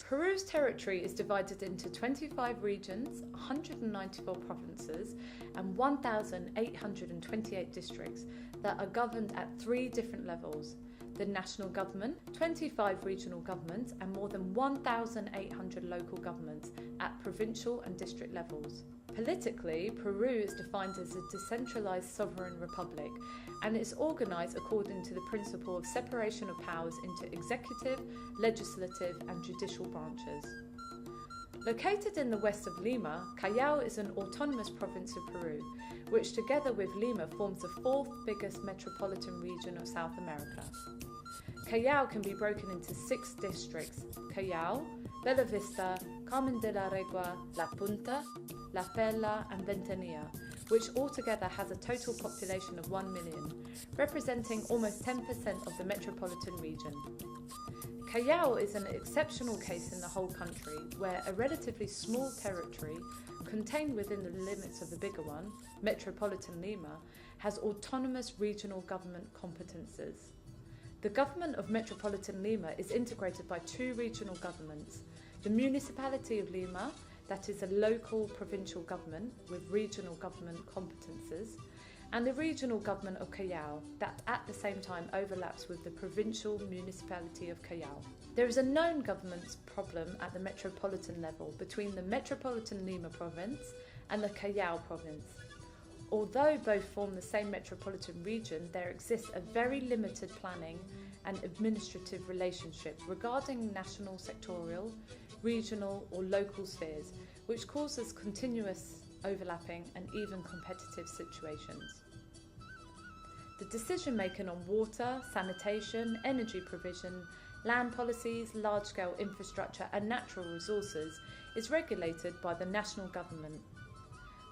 Peru's territory is divided into 25 regions, 194 provinces, and 1,828 districts that are governed at 3 different levels: the national government, 25 regional governments, and more than 1,800 local governments at provincial and district levels. Politically, Peru is defined as a decentralized sovereign republic, and it's organized according to the principle of separation of powers into executive, legislative, and judicial branches. Located in the west of Lima, Callao is an autonomous province of Peru, which together with Lima forms the 4th biggest metropolitan region of South America. Callao can be broken into 6 districts: Callao, Bella Vista, Carmen de la Regua, La Punta, La Perla, and Ventanilla, which altogether has a total population of 1 million, representing almost 10% of the metropolitan region. Callao is an exceptional case in the whole country, where a relatively small territory, contained within the limits of the bigger one, Metropolitan Lima, has autonomous regional government competences. The government of Metropolitan Lima is integrated by 2 regional governments: the Municipality of Lima, that is a local provincial government with regional government competences, and the regional government of Callao, that at the same time overlaps with the provincial municipality of Callao. There is a known governance problem at the metropolitan level between the Metropolitan Lima province and the Callao province. Although both form the same metropolitan region, there exists a very limited planning and administrative relationship regarding national sectorial, regional or local spheres, which causes continuous overlapping and even competitive situations. The decision making on water, sanitation, energy provision, land policies, large-scale infrastructure and natural resources is regulated by the national government.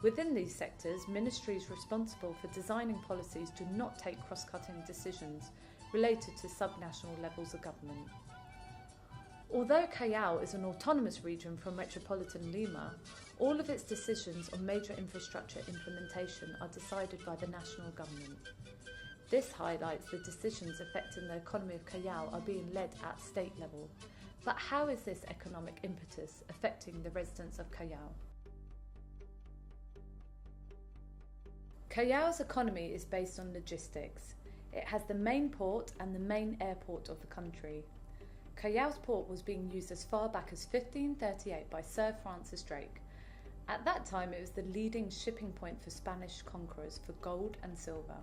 Within these sectors, ministries responsible for designing policies do not take cross-cutting decisions related to subnational levels of government. Although Callao is an autonomous region from Metropolitan Lima, all of its decisions on major infrastructure implementation are decided by the national government. This highlights the decisions affecting the economy of Callao are being led at state level. But how is this economic impetus affecting the residents of Callao? Callao's economy is based on logistics. It has the main port and the main airport of the country. Callao's port was being used as far back as 1538 by Sir Francis Drake. At that time, it was the leading shipping point for Spanish conquerors for gold and silver.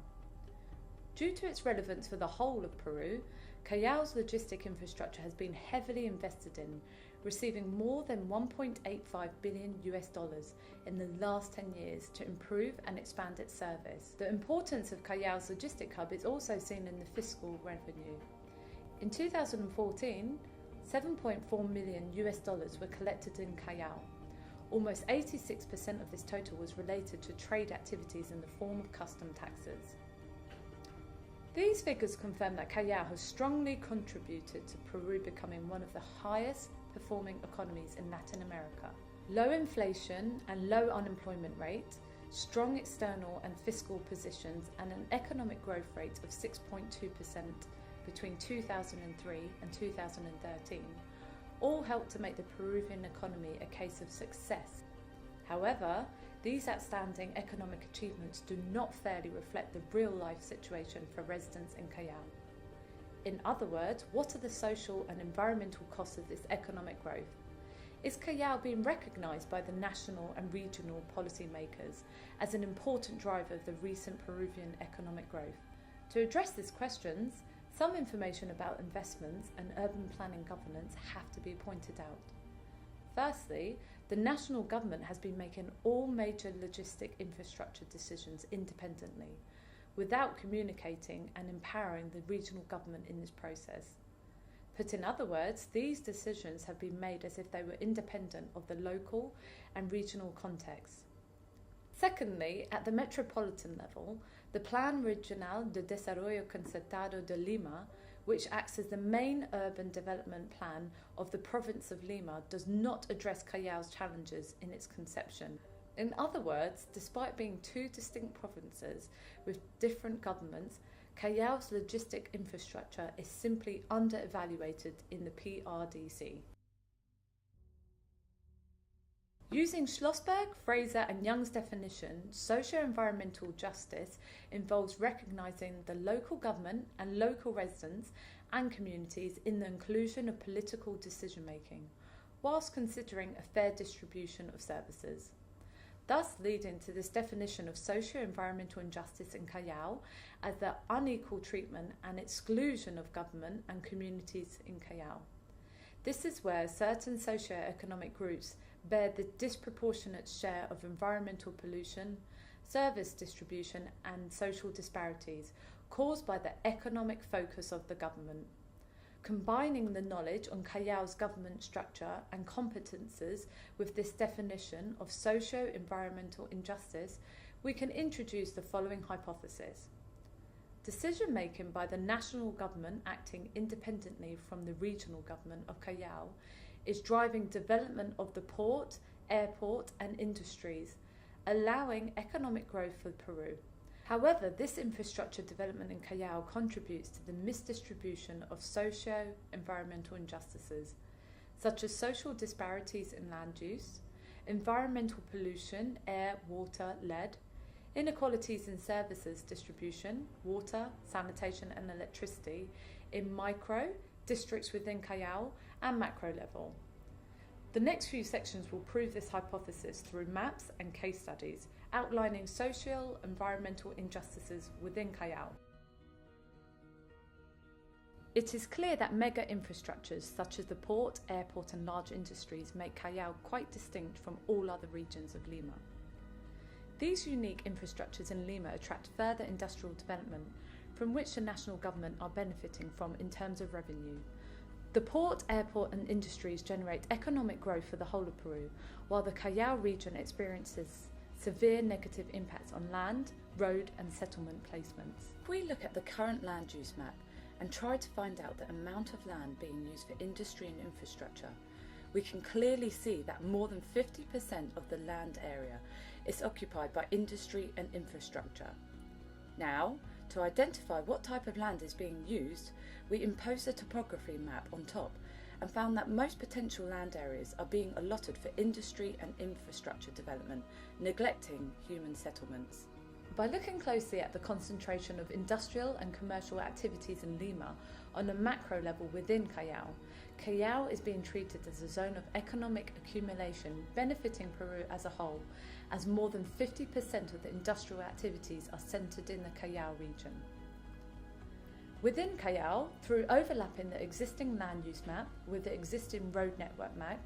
Due to its relevance for the whole of Peru, Callao's logistic infrastructure has been heavily invested in, receiving more than $1.85 billion in the last 10 years to improve and expand its service. The importance of Callao's logistic hub is also seen in the fiscal revenue. In 2014, $7.4 million were collected in Callao. Almost 86% of this total was related to trade activities in the form of custom taxes. These figures confirm that Callao has strongly contributed to Peru becoming one of the highest performing economies in Latin America. Low inflation and low unemployment rate, strong external and fiscal positions, and an economic growth rate of 6.2% between 2003 and 2013 all helped to make the Peruvian economy a case of success. However, these outstanding economic achievements do not fairly reflect the real-life situation for residents in Callao. In other words, what are the social and environmental costs of this economic growth? Is Callao being recognised by the national and regional policymakers as an important driver of the recent Peruvian economic growth? To address these questions, some information about investments and urban planning governance have to be pointed out. Firstly, the national government has been making all major logistic infrastructure decisions independently, without communicating and empowering the regional government in this process. Put in other words, these decisions have been made as if they were independent of the local and regional context. Secondly, at the metropolitan level, the Plan Regional de Desarrollo Concertado de Lima, which acts as the main urban development plan of the province of Lima, does not address Callao's challenges in its conception. In other words, despite being 2 distinct provinces with different governments, Callao's logistic infrastructure is simply under-evaluated in the PRDC. Using Schlossberg, Fraser and Young's definition, socio-environmental justice involves recognising the local government and local residents and communities in the inclusion of political decision-making, whilst considering a fair distribution of services, thus leading to this definition of socio-environmental injustice in Callao as the unequal treatment and exclusion of government and communities in Callao. This is where certain socio-economic groups bear the disproportionate share of environmental pollution, service distribution and social disparities caused by the economic focus of the government. Combining the knowledge on Callao's government structure and competences with this definition of socio-environmental injustice, we can introduce the following hypothesis. Decision-making by the national government acting independently from the regional government of Callao is driving development of the port, airport and industries, allowing economic growth for Peru. However, this infrastructure development in Callao contributes to the misdistribution of socio-environmental injustices, such as social disparities in land use, environmental pollution, air, water, lead, inequalities in services distribution, water, sanitation and electricity in micro, districts within Callao and macro level. The next few sections will prove this hypothesis through maps and case studies outlining social environmental injustices within Callao. It is clear that mega infrastructures such as the port, airport and large industries make Callao quite distinct from all other regions of Lima. These unique infrastructures in Lima attract further industrial development from which the national government are benefiting from in terms of revenue. The port, airport and industries generate economic growth for the whole of Peru, while the Callao region experiences severe negative impacts on land, road and settlement placements. If we look at the current land use map and try to find out the amount of land being used for industry and infrastructure, we can clearly see that more than 50% of the land area is occupied by industry and infrastructure. Now, to identify what type of land is being used, we imposed a topography map on top and found that most potential land areas are being allotted for industry and infrastructure development, neglecting human settlements. By looking closely at the concentration of industrial and commercial activities in Lima on a macro level within Callao, Callao is being treated as a zone of economic accumulation benefiting Peru as a whole, as more than 50% of the industrial activities are centred in the Callao region. Within Callao, through overlapping the existing land use map with the existing road network map,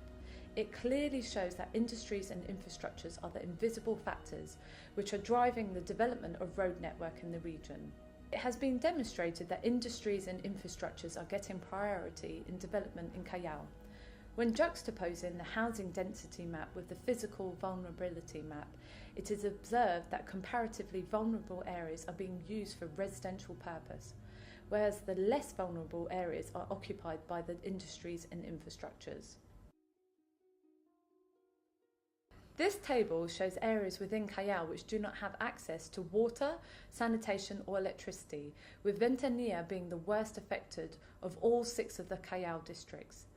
it clearly shows that industries and infrastructures are the invisible factors which are driving the development of road network in the region. It has been demonstrated that industries and infrastructures are getting priority in development in Callao. When juxtaposing the housing density map with the physical vulnerability map, it is observed that comparatively vulnerable areas are being used for residential purpose, whereas the less vulnerable areas are occupied by the industries and infrastructures. This table shows areas within Callao which do not have access to water, sanitation or electricity, with Ventanilla being the worst affected of all 6 of the Callao districts.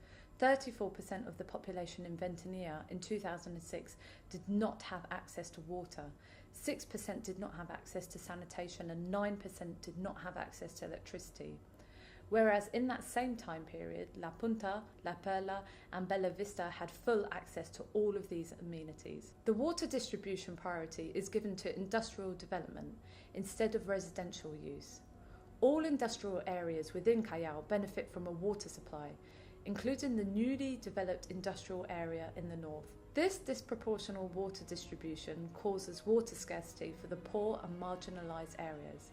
34% of the population in Ventanilla in 2006 did not have access to water, 6% did not have access to sanitation and 9% did not have access to electricity. Whereas in that same time period, La Punta, La Perla and Bella Vista had full access to all of these amenities. The water distribution priority is given to industrial development instead of residential use. All industrial areas within Callao benefit from a water supply, including the newly developed industrial area in the north. This disproportional water distribution causes water scarcity for the poor and marginalised areas.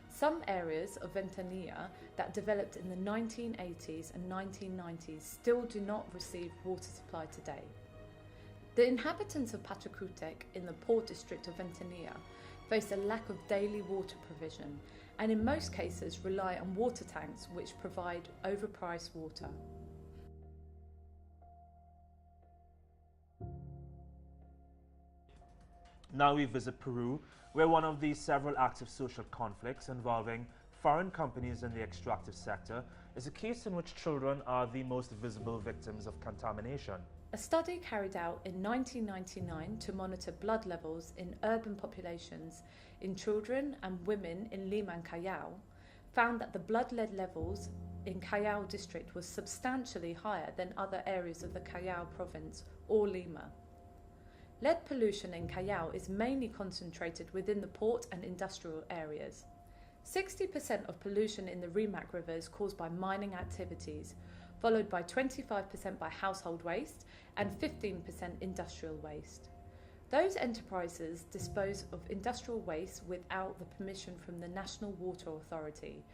Some areas of Ventanilla that developed in the 1980s and 1990s still do not receive water supply today. The inhabitants of Pachacutec in the poor district of Ventanilla face a lack of daily water provision and in most cases rely on water tanks which provide overpriced water. Now we visit Peru, where one of these several active social conflicts involving foreign companies in the extractive sector is a case in which children are the most visible victims of contamination. A study carried out in 1999 to monitor blood levels in urban populations in children and women in Lima and Callao found that the blood lead levels in Callao district was substantially higher than other areas of the Callao province or Lima. Lead pollution in Callao is mainly concentrated within the port and industrial areas. 60% of pollution in the Rimac River is caused by mining activities, followed by 25% by household waste and 15% industrial waste. Those enterprises dispose of industrial waste without the permission from the National Water Authority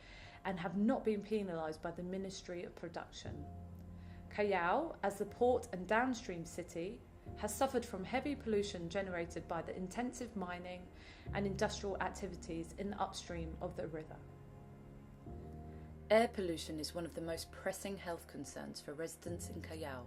and have not been penalised by the Ministry of Production. Callao, as the port and downstream city, has suffered from heavy pollution generated by the intensive mining and industrial activities in the upstream of the river. Air pollution is one of the most pressing health concerns for residents in Callao.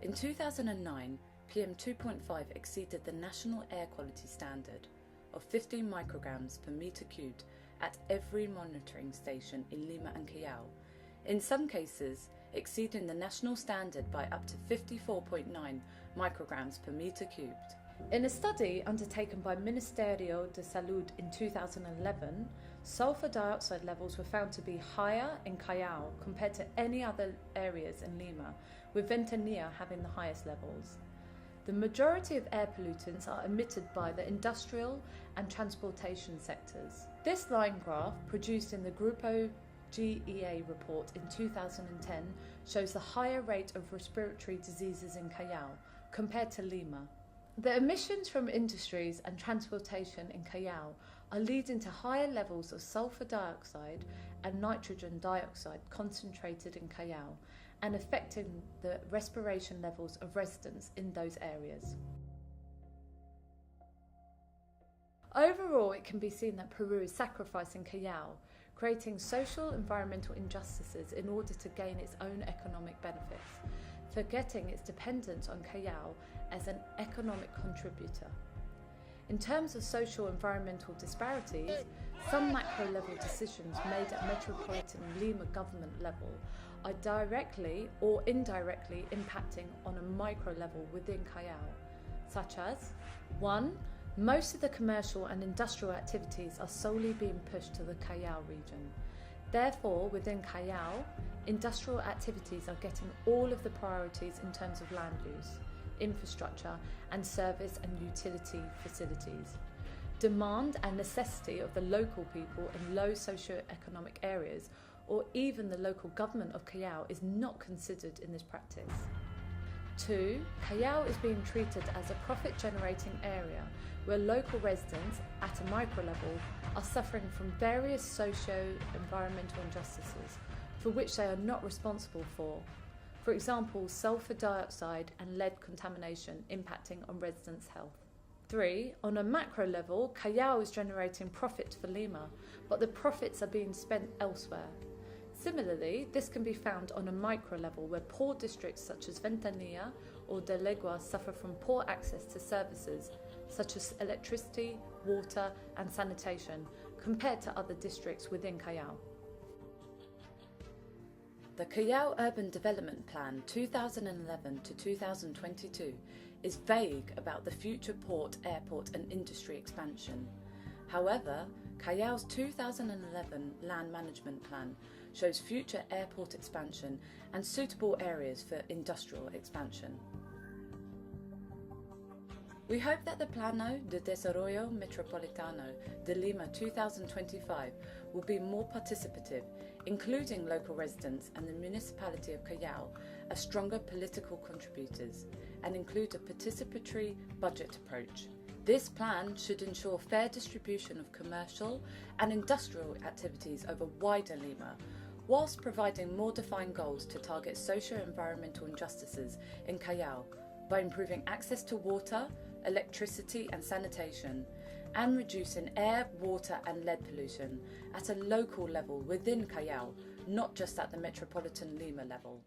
In 2009, PM 2.5 exceeded the national air quality standard of 15 micrograms per metre cubed at every monitoring station in Lima and Callao, in some cases exceeding the national standard by up to 54.9 micrograms per metre cubed. In a study undertaken by Ministerio de Salud in 2011, sulfur dioxide levels were found to be higher in Callao compared to any other areas in Lima, with Ventanilla having the highest levels. The majority of air pollutants are emitted by the industrial and transportation sectors. This line graph, produced in the Grupo GEA report in 2010, shows the higher rate of respiratory diseases in Callao compared to Lima. The emissions from industries and transportation in Callao are leading to higher levels of sulfur dioxide and nitrogen dioxide concentrated in Callao and affecting the respiration levels of residents in those areas. Overall, it can be seen that Peru is sacrificing Callao, creating social environmental injustices in order to gain its own economic benefits, forgetting its dependence on Callao as an economic contributor. In terms of social environmental disparities, some macro-level decisions made at Metropolitan Lima government level are directly or indirectly impacting on a micro level within Callao, such as 1. Most of the commercial and industrial activities are solely being pushed to the Callao region. Therefore, within Callao, industrial activities are getting all of the priorities in terms of land use, infrastructure and service and utility facilities. Demand and necessity of the local people in low socio-economic areas or even the local government of Callao is not considered in this practice. 2. Callao is being treated as a profit-generating area where local residents, at a micro level, are suffering from various socio-environmental injustices for which they are not responsible for. For example, sulfur dioxide and lead contamination impacting on residents' health. 3. On a macro level, Callao is generating profit for Lima, but the profits are being spent elsewhere. Similarly, this can be found on a micro level where poor districts such as Ventanilla or De Legua suffer from poor access to services such as electricity, water and sanitation compared to other districts within Callao. The Callao Urban Development Plan 2011 to 2022 is vague about the future port, airport and industry expansion. However, Callao's 2011 Land Management Plan shows future airport expansion and suitable areas for industrial expansion. We hope that the Plano de Desarrollo Metropolitano de Lima 2025 will be more participative, including local residents and the Municipality of Callao as stronger political contributors, and include a participatory budget approach. This plan should ensure fair distribution of commercial and industrial activities over wider Lima, whilst providing more defined goals to target socio-environmental injustices in Callao by improving access to water, electricity and sanitation, and reducing air, water and lead pollution at a local level within Callao, not just at the Metropolitan Lima level.